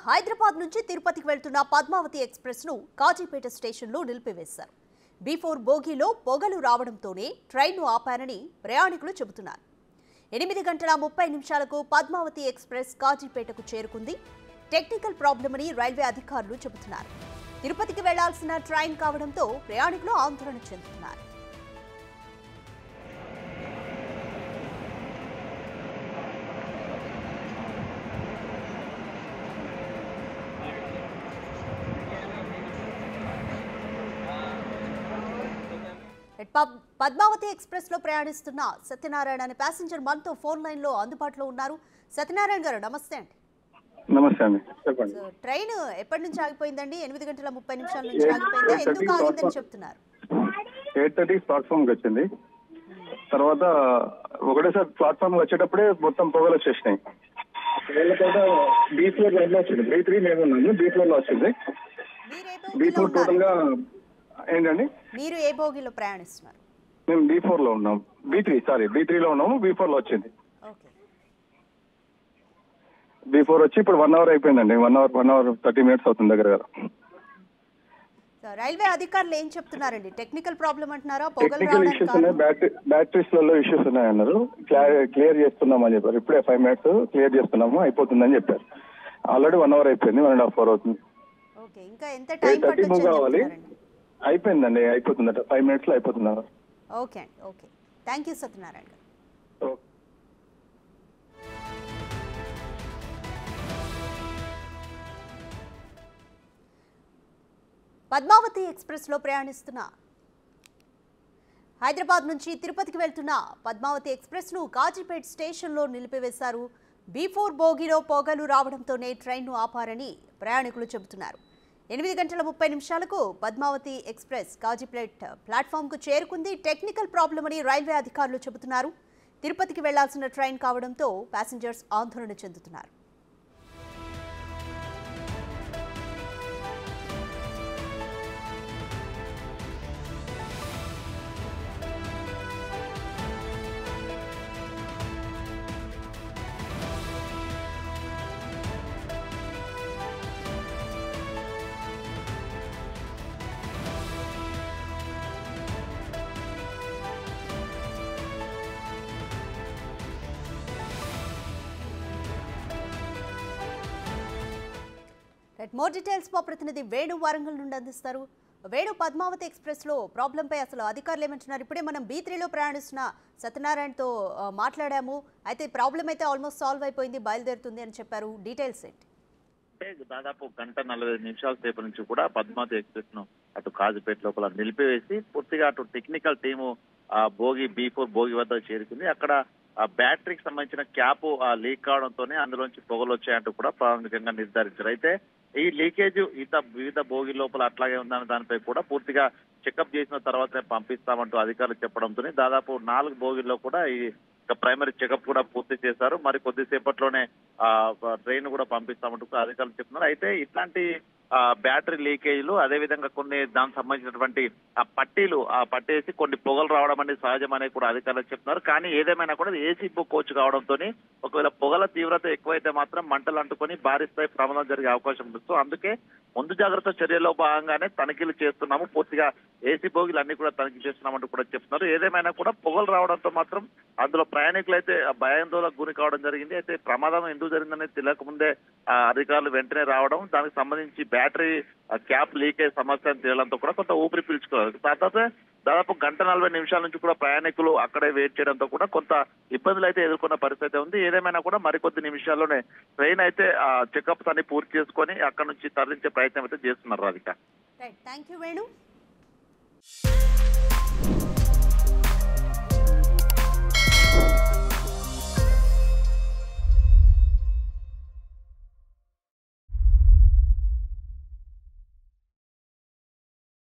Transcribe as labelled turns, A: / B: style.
A: హైదరాబాద్ నుంచి తిరుపతికి వెళ్తున్న పద్మావతి ఎక్స్‌ప్రెస్ ను కాజీపేట స్టేషన్లో నిలిపివేశారు. B4 బోగీలో పొగలు రావడంతోనే ట్రైన్ను ఆపారని ప్రయాణికులు చెబుతున్నారు. 8 గంటల 30 నిమిషాలకు పద్మావతి ఎక్స్‌ప్రెస్ కాజీపేటకు చేరుకుంది. టెక్నికల్ ప్రాబ్లం అని రైల్వే అధికారులు చెబుతున్నారు. తిరుపతికి వెళ్లాల్సిన ట్రైన్ కావడంతో ప్రయాణికులు ఆందోళన చెందుతున్నారు. పద్మావతి ఎక్స్‌ప్రెస్ లో ప్రయాణిస్తున్న సత్యనారాయణ అనే ప్యాసింజర్ మనతో ఫోన్ లైన్ లో అందుబాటులో ఉన్నారు. సత్యనారాయణ గారు నమస్తే అండి.
B: నమస్తే అండి, చెప్పండి.
A: ట్రైన్ ఎప్పటి నుంచి ఆగిపోయిందండి? 8 గంటల 30 నిమిషాల నుంచి ఆగిపోయింది. ఎందుకు ఆగిందని చెప్తున్నారు?
B: 8:30 ప్లాట్ఫామ్ కి వచ్చింది. తర్వాత ఒకటేసారి ప్లాట్ఫామ్ వచ్చేటప్పుడే మొత్తం పొగలు వచ్చేసినాయి. B4 లైన్ లో వచ్చింది. B3 మేము ఉన్నాము, B4 లో వచ్చింది. B4 టోటల్ గా ఏంటండి?
A: మీరు ఏ బోగిలో ప్రయాణిస్తున్నారు?
B: మేము B4 లో ఉన్నాం. B3 లో ఉన్నాము, B4 లో వచ్చింది. B4 వచ్చి ఇప్పుడు 1 అవర్ అయిపోయిందండి. 1 అవర్ 30 మినిట్స్ అవుతుంది దగ్గర.
A: రైల్వే అధికారులు ఏం చెప్తున్నారండి? టెక్నికల్ ప్రాబ్లం అంటున్నారా?
B: టెక్నికల్ ఇష్యూస్ ఉన్నాయి, బ్యాటరీస్ లలో ఇష్యూస్ ఉన్నాయన్నారు. క్లియర్ చేస్తున్నామని చెప్పారు. ఇప్పుడే 5 మినిట్స్ క్లియర్ చేస్తున్నాము, అయిపోతుందని చెప్పారు. ఆల్రెడీ 1 అవర్ అయిపోయింది, 1.5 అవర్ అవుతుంది.
A: ఇంకా ఎంత టైం పడుతుంది
B: కావాలి? అయిపోయిందండి, అయిపోతుందట. 5 మినిట్స్ లో అయిపోతున్నారు.
A: ఓకే అండి, ఓకే. థ్యాంక్ యూ సత్యనారాయణ గారు. పద్మావతి ఎక్స్‌ప్రెస్ లో ప్రయాణిస్తున్న హైదరాబాద్ నుంచి తిరుపతికి వెళ్తున్న పద్మావతి ఎక్స్‌ప్రెస్ ను కాజీపేట స్టేషన్ లో నిలిపివేశారు. B4 బోగిలో పొగలు రావడంతోనే ట్రైన్ ను ఆపారని ప్రయాణికులు చెబుతున్నారు. 8 గంటల 30 నిమిషాలకు పద్మావతి ఎక్స్‌ప్రెస్ కాజీపేట ప్లాట్ఫామ్ కు చేరుకుంది. టెక్నికల్ ప్రాబ్లం అని రైల్వే అధికారులు చెబుతున్నారు. తిరుపతికి వెళ్లాల్సిన ట్రైన్ కావడంతో ప్యాసింజర్స్ ఆందోళన చెందుతున్నారు. మోర్ డీటెయిల్స్ మా ప్రతినిధి వేణు వరంగల్ నుండి అందిస్తారు. వేణు, పద్మావతి ఎక్స్‌ప్రెస్ లో ప్రాబ్లం పై అసలు అధికారులు ఏమంటున్నారు? ఇప్పుడే మనం B3 లో ప్రయాణిస్తున్న సత్యనారాయణతో మాట్లాడాము. అయితే ప్రాబ్లం అయితే ఆల్మోస్ట్ సాల్వ్ అయిపోయింది, బయలుదేరుతుంది అని చెప్పారు. డీటెయిల్స్ ఏంటి?
C: దాదాపు 1:45 నిమిషాల సేపు నుంచి కూడా పద్మావతి ఎక్స్‌ప్రెస్ ను అటు కాజీపేట లోపల నిలిపివేసి పూర్తిగా అటు టెక్నికల్ టీము బోగి B4 బోగి వద్ద చేరుకుంది. అక్కడ బ్యాటరీకి సంబంధించిన క్యాప్ లీక్ కావడంతోనే అందులోంచి పొగలు వచ్చాయంటూ కూడా ప్రాథమికంగా నిర్ధారించారు. అయితే ఈ లీకేజ్ వివిధ బోగి లోపల అట్లాగే ఉందన్న దానిపై కూడా పూర్తిగా చెకప్ చేసిన తర్వాతనే పంపిస్తామంటూ అధికారులు చెప్పడంతో దాదాపు 4 బోగిల్లో కూడా ఈ ప్రైమరీ చెకప్ కూడా పూర్తి చేశారు. మరి కొద్దిసేపట్లోనే ట్రైన్ కూడా పంపిస్తామంటూ అధికారులు చెప్తున్నారు. అయితే ఇట్లాంటి బ్యాటరీ లీకేజ్లు, అదేవిధంగా కొన్ని దానికి సంబంధించినటువంటి పట్టీలు పట్టేసి కొన్ని పొగలు రావడం అనేది సహజమనే కూడా అధికారులు చెప్తున్నారు. కానీ ఏదేమైనా కూడా ఏసీ కోచ్ కావడంతో ఒకవేళ పొగల తీవ్రత ఎక్కువైతే మాత్రం మంటలు అంటుకొని భారీ స్థాయి ప్రమాదం జరిగే అవకాశం ఉంది. సో అందుకే ముందు జాగ్రత్త చర్యల్లో భాగంగానే తనిఖీలు చేస్తున్నాము, పూర్తిగా ఏసీ బోగిలు అన్ని కూడా తనిఖీ చేస్తున్నామంటూ కూడా చెప్తున్నారు. ఏదేమైనా కూడా పొగలు రావడంతో మాత్రం అందులో ప్రయాణికులు అయితే భయాందోళనకు గురి కావడం జరిగింది. అయితే ప్రమాదం ఎందుకు జరిగిందనేది తెలియకముందే అధికారులు వెంటనే రావడం, దానికి సంబంధించి బ్యాటరీ క్యాప్ లీకేజ్ సమస్యను తేలడంతో కూడా కొంత ఊపిరి పీల్చుకోవాలి. తర్వాత దాదాపు 1:40 నిమిషాల నుంచి కూడా ప్రయాణికులు అక్కడే వెయిట్ చేయడంతో కూడా కొంత ఇబ్బందులు అయితే ఎదుర్కొన్న పరిస్థితి ఉంది. ఏదేమైనా కూడా మరికొద్ది నిమిషాల్లోనే ట్రైన్ అయితే చెకప్స్ అన్ని పూర్తి చేసుకొని అక్కడ నుంచి తరలించే ప్రయత్నం అయితే చేస్తున్నారు. Radhika,
A: thank you Venu.